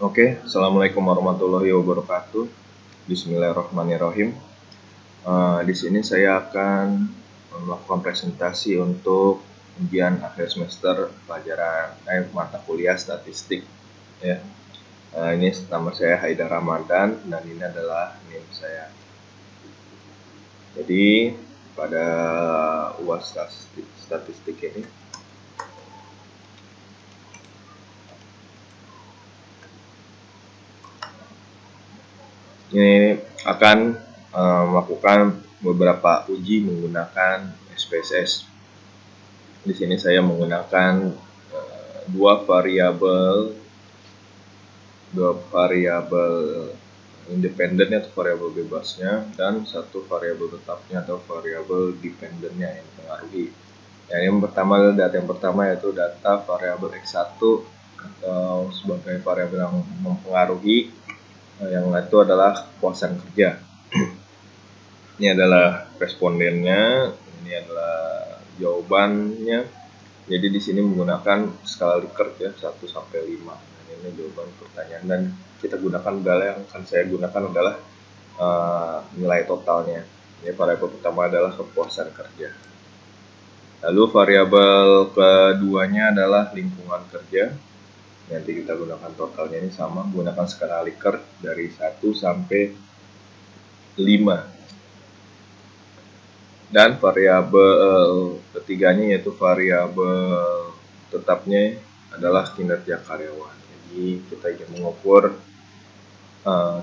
Oke, assalamualaikum warahmatullahi wabarakatuh. Bismillahirrahmanirrahim. Di sini saya akan melakukan presentasi untuk ujian akhir semester pelajaran mata kuliah statistik. Ya, ini nama saya Haidar Ramadan dan ini adalah NIM saya. Jadi pada UAS statistik ini akan melakukan beberapa uji menggunakan SPSS. Di sini saya menggunakan dua variabel independen atau variabel bebasnya dan satu variabel tetapnya atau variabel dependennya yang mempengaruhi. Yang pertama adalah data yang pertama yaitu data variabel X1 atau sebagai variabel yang mempengaruhi, yang itu adalah kepuasan kerja. Ini adalah respondennya, ini adalah jawabannya. Jadi di sini menggunakan skala Likert ya 1 sampai 5. Ini jawaban pertanyaan dan kita gunakan yang akan saya gunakan adalah nilai totalnya. Ini variabel pertama adalah kepuasan kerja. Lalu variabel keduanya adalah lingkungan kerja. Nanti kita gunakan totalnya ini sama, menggunakan skala Likert dari 1 sampai 5. Dan variabel ketiganya yaitu variabel tetapnya adalah kinerja karyawan. Jadi kita ingin mengukur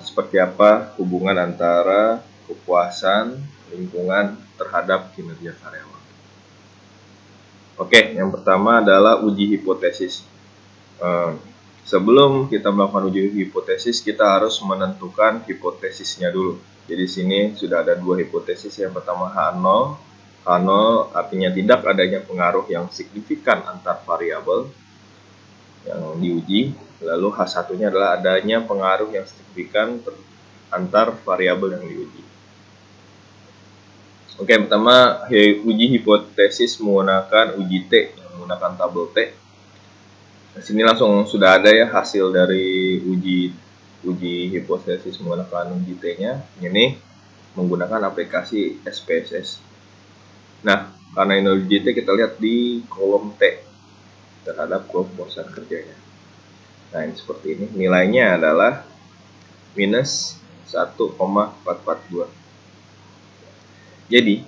seperti apa hubungan antara kepuasan lingkungan terhadap kinerja karyawan. Oke, yang pertama adalah uji hipotesis. Sebelum kita melakukan uji hipotesis, kita harus menentukan hipotesisnya dulu. Jadi di sini sudah ada dua hipotesis. Yang pertama H0. H0 artinya tidak adanya pengaruh yang signifikan antar variabel yang diuji. Lalu H1-nya adalah adanya pengaruh yang signifikan antar variabel yang diuji. Oke, pertama uji hipotesis menggunakan uji T, menggunakan tabel T. Di sini langsung sudah ada ya hasil dari uji hipotesis menggunakan uji T-nya. Ini menggunakan aplikasi SPSS. Nah, karena ini uji T, kita lihat di kolom T terhadap kepuasan kerjanya. Nah, ini seperti ini. Nilainya adalah minus 1,442. Jadi,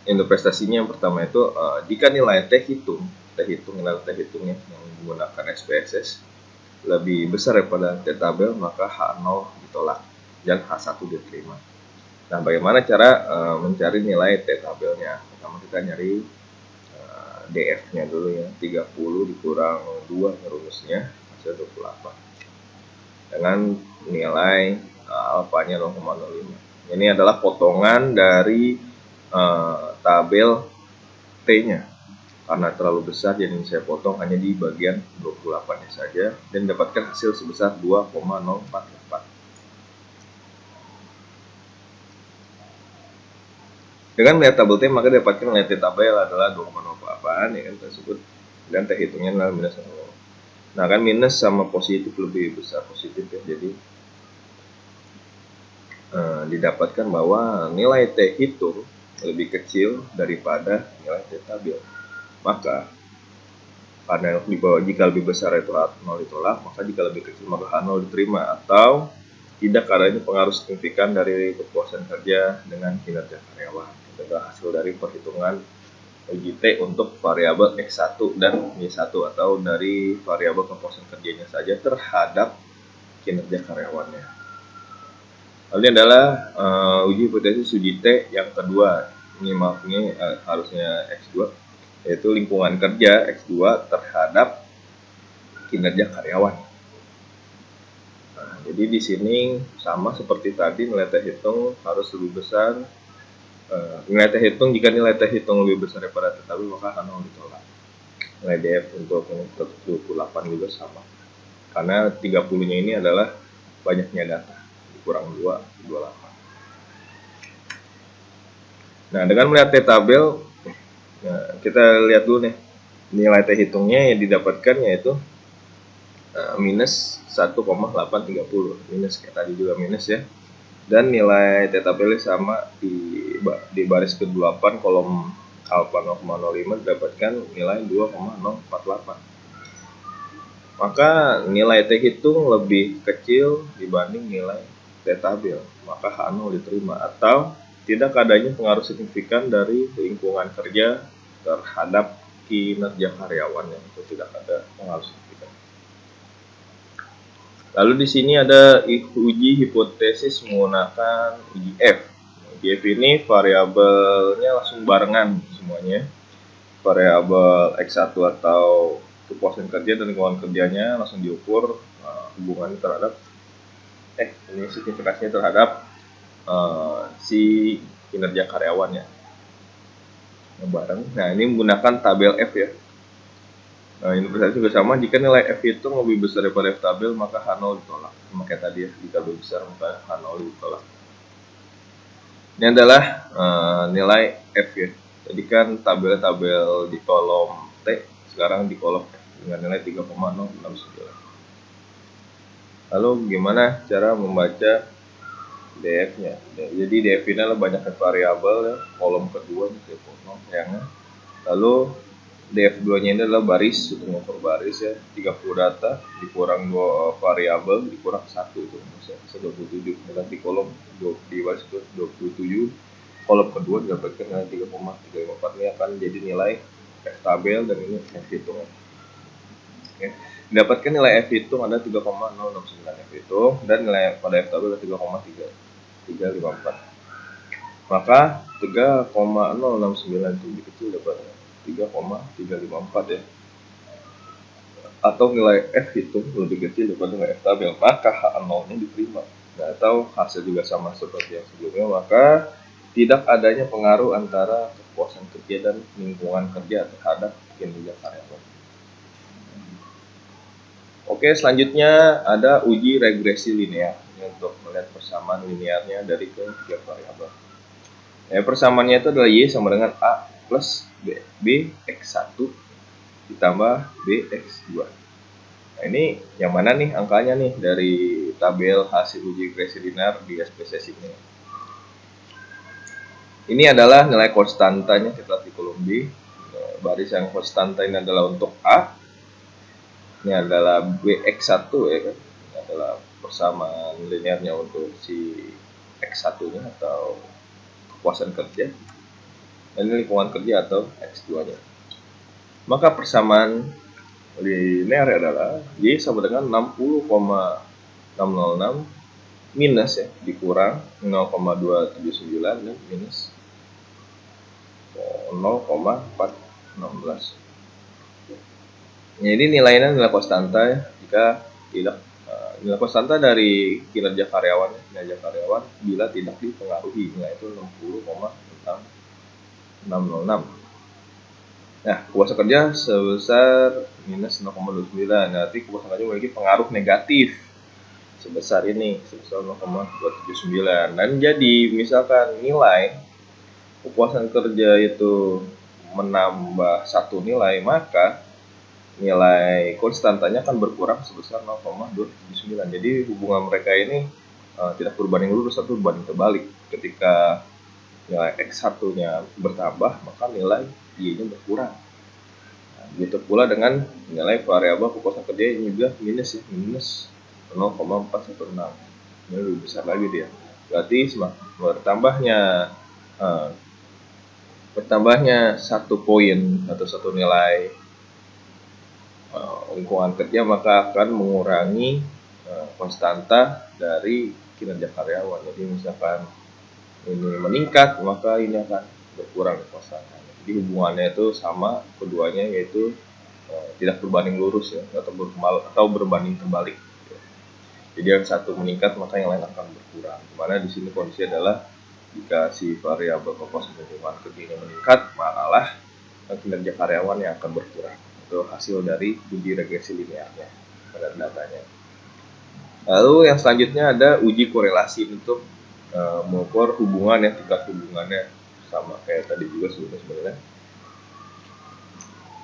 untuk prestasinya yang pertama itu jika nilai nilai T hitungnya yang menggunakan SPSS lebih besar daripada T tabel, maka H0 ditolak dan H1 diterima. Nah, bagaimana cara mencari nilai T tabelnya? Pertama kita nyari DF-nya dulu ya, 30 dikurang 2 rumusnya, hasil 28. Dengan nilai alfanya 0,05. Ini adalah potongan dari tabel T-nya. Karena terlalu besar, jadi saya potong hanya di bagian 28-nya saja dan dapatkan hasil sebesar 2,048. Dengan melihat tabel T, maka dapatkan nilai T tabel adalah 2,048 ya kan tersebut, dan T hitungnya adalah minus 0. Nah, kan minus sama positif lebih besar positif ya, jadi didapatkan bahwa nilai T hitung lebih kecil daripada nilai T tabel. Maka karena jika lebih besar itu H0 ditolak, maka jika lebih kecil maka H0 diterima, atau tidak adanya pengaruh signifikan dari kepuasan kerja dengan kinerja karyawan. Itu adalah hasil dari perhitungan uji T untuk variabel X1 dan Y1, atau dari variabel kepuasan kerjanya saja terhadap kinerja karyawannya. Lalu ini adalah uji hipotesis uji T yang kedua. Ini harusnya X2, yaitu lingkungan kerja X2 terhadap kinerja karyawan. Nah, jadi di sini sama seperti tadi, nilai T hitung harus lebih besar. Nilai T hitung, jika nilai T hitung lebih besar daripada T tabel, maka H0 ditolak. Nilai DF untuk 28 juga sama. Karena 30-nya ini adalah banyaknya data, dikurang 2, 28. Nah, dengan melihat T tabel, nah, kita lihat dulu nih nilai T hitungnya yang didapatkan yaitu minus 1,830, minus kayak tadi juga minus ya. Dan nilai theta pilih sama di baris ke-8 kolom alfa 0,05 didapatkan nilai 2,048. Maka nilai T hitung lebih kecil dibanding nilai T tabel, maka H0 diterima. Atau tidak adanya pengaruh signifikan dari lingkungan kerja terhadap kinerja karyawannya, itu tidak ada pengaruh signifikan. Lalu di sini ada uji hipotesis menggunakan uji F. Uji F ini variabelnya langsung barengan semuanya. Variabel X1 atau kepuasan kerja dan lingkungan kerjanya langsung diukur hubungannya terhadap ini signifikasinya terhadap si kinerja karyawannya bareng. Nah, ini menggunakan tabel F ya. Nah, ini juga sama, jika nilai F itu lebih besar daripada F tabel, maka H0 ditolak. Sama kayak tadi ya, jika lebih besar maka H0 ditolak. Ini adalah nilai F ya. Tadi kan tabel di kolom T, sekarang di kolom F dengan nilai 3,069. Lalu gimana cara membaca DF-nya? Jadi DF ini adalah banyak variabel ya, kolom kedua yang lalu DF2-nya ini adalah baris, untuk mengukur baris ya, 30 data dikurang 2 variabel dikurang 1 itu bisa 27. Dan di kolom di baris ke 27 kolom kedua didapatkan nilai 3,354. Ini akan jadi nilai F tabel dan ini F hitung. Oke. Didapatkan nilai F hitung ada 3,069 F hitung dan nilai pada F tabel ada 3,354. Maka 3,0697 itu dapat 3,354 ya. Atau nilai F hitung lebih kecil daripada nilai F tabel, maka H0-nya diterima. Nah, atau hasil juga sama seperti yang sebelumnya, maka tidak adanya pengaruh antara kepuasan kerja dan lingkungan kerja terhadap kinerja karyawan. Oke, selanjutnya ada uji regresi linear untuk melihat persamaan linearnya dari ketiga variabel. Persamaannya itu adalah Y sama dengan A plus B X1 ditambah B X2. Nah, ini yang mana nih angkanya nih dari tabel hasil uji regresi linear di SPSS ini. Ini adalah nilai konstantanya kita di kolom B. Baris yang konstanta ini adalah untuk A. Ini adalah BX1 ya kan. Ini adalah persamaan linearnya untuk si X1-nya atau kepuasan kerja. Dan ini lingkungan kerja atau X2-nya. Maka persamaan linear adalah Y sama dengan 60,606 minus ya, dikurang 0,279 dan minus 0,416. Jadi nilainya nilai konstanta ya, jika tidak nilai konstanta dari kinerja karyawan bila tidak dipengaruhi, yaitu 60,606. Nah, kepuasan kerja sebesar minus 0,29. Nanti kepuasan kerja memiliki pengaruh negatif sebesar ini, sebesar 0,279. Dan jadi misalkan nilai kepuasan kerja itu menambah satu nilai, maka nilai konstantanya akan berkurang sebesar 0,279. Jadi hubungan mereka ini tidak berbanding lurus atau berbanding terbalik. Ketika nilai X1-nya bertambah, maka nilai Y-nya berkurang. Nah, begitu pula dengan nilai variabel kepuasan kerja ini juga minus ya, minus 0,416. Ini lebih besar lagi dia. Berarti bertambahnya satu poin atau satu nilai lingkungan kerja, maka akan mengurangi konstanta dari kinerja karyawan. Jadi misalkan ini meningkat, maka ini akan berkurang konstantanya. Jadi hubungannya itu sama keduanya, yaitu tidak berbanding lurus ya, atau berbanding terbalik. Jadi yang satu meningkat, maka yang lain akan berkurang. Dimana di sini kondisi adalah jika si variabel kepuasan lingkungan kerja meningkat, malah kinerja karyawan yang akan berkurang. Itu hasil dari uji regresi linearnya pada datanya. Lalu yang selanjutnya ada uji korelasi untuk mengukur hubungan ya, tingkat hubungannya sama kayak tadi juga sebenarnya.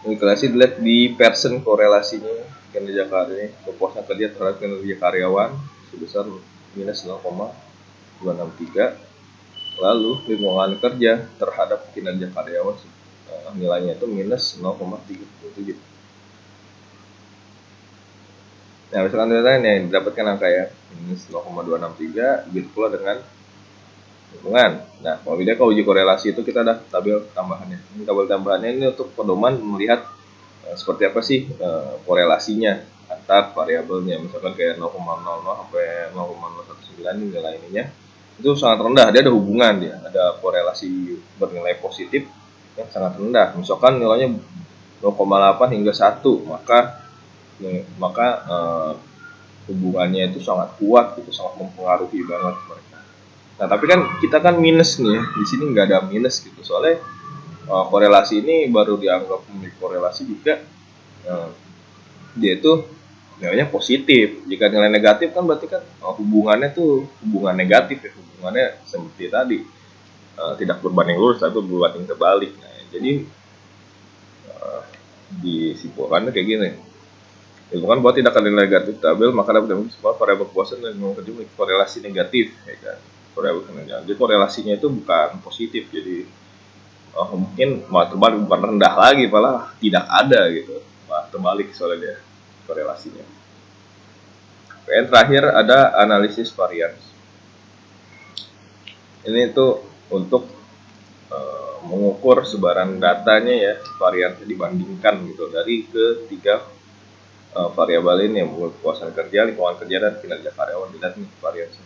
Korelasi dilihat di persen korelasinya kinerja karya, kepuasan kerja terhadap kinerja karyawan sebesar minus 0,263. Lalu lingkungan kerja terhadap kinerja karyawan nilainya itu minus 0,37. Nah, misalkan yang didapatkan angka ya minus 0,263, begitu pula dengan lingkungan. Nah, kalau uji korelasi itu kita ada tabel tambahannya. Ini tabel tambahannya ini untuk pedoman melihat seperti apa sih korelasinya antar variabelnya. Misalkan kayak 0,00 sampai 0,019 nilai ininya itu sangat rendah, dia ada hubungan, dia ada korelasi bernilai positif yang sangat rendah. Misalkan nilainya 0,8 hingga 1, maka hubungannya itu sangat kuat, itu sangat mempengaruhi banget mereka. Nah, tapi kan kita kan minus nih, di sini nggak ada minus gitu, soalnya korelasi ini baru dianggap memiliki korelasi jika dia itu nilainya positif. Jika nilai negatif kan berarti kan hubungannya tuh hubungan negatif ya, hubungannya seperti tadi tidak berbanding lurus tapi berbanding terbalik. Nah, jadi disimpulkannya kayak gini. Bukan bahwa tidak ada negatif tabel, maka dapat diambil semua variabel kepuasan dan kerja memiliki korelasi negatif, ya kan? Jadi korelasinya itu bukan positif, jadi mungkin malah terbalik, bukan rendah lagi, malah tidak ada gitu, malah terbalik soalnya dia korelasinya. Yang terakhir ada analisis varians. Ini tuh untuk mengukur sebaran datanya ya, variannya dibandingkan gitu dari ketiga variabel ini, kepuasan kerja, lingkungan kerja, dan kinerja karyawan. Dilihat nih variasi.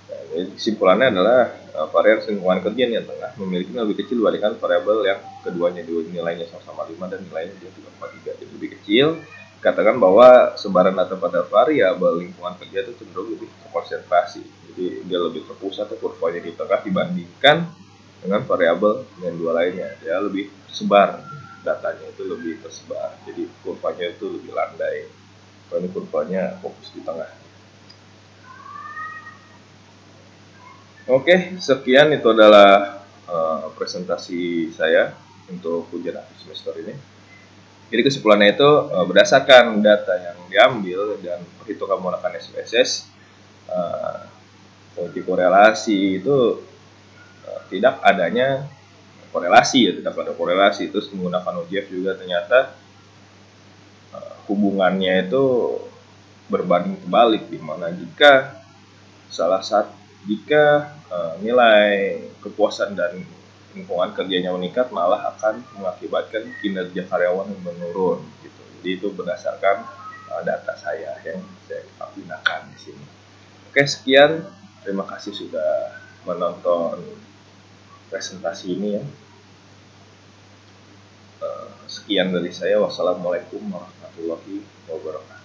Nah, jadi kesimpulannya adalah varians lingkungan kerja yang tengah memiliki lebih kecil dibandingkan variabel yang keduanya, nilainya sama-sama 5 dan nilainya 3,3, jadi lebih kecil. Katakan bahwa sebaran data pada variabel lingkungan kerja itu cenderung lebih terkonsentrasi, jadi dia lebih terpusat, kurvanya di tengah dibandingkan dengan variabel yang dua lainnya, dia lebih tersebar, datanya itu lebih tersebar, jadi kurvanya itu lebih landai. Kalau ini kurvanya fokus di tengah. Oke, sekian itu adalah presentasi saya untuk ujian akhir semester ini. Jadi kesimpulannya itu berdasarkan data yang diambil dan perhitungan menggunakan SPSS, uji korelasi itu tidak adanya korelasi, ya tidak ada korelasi. Terus menggunakan OJF juga ternyata hubungannya itu berbanding terbalik, di mana jika nilai kepuasan dan lingkungan kerjanya meningkat, malah akan mengakibatkan kinerja karyawan yang menurun gitu. Jadi itu berdasarkan data saya yang saya gunakan di sini. Oke, sekian, terima kasih sudah menonton presentasi ini ya. Sekian dari saya, wassalamualaikum warahmatullahi wabarakatuh.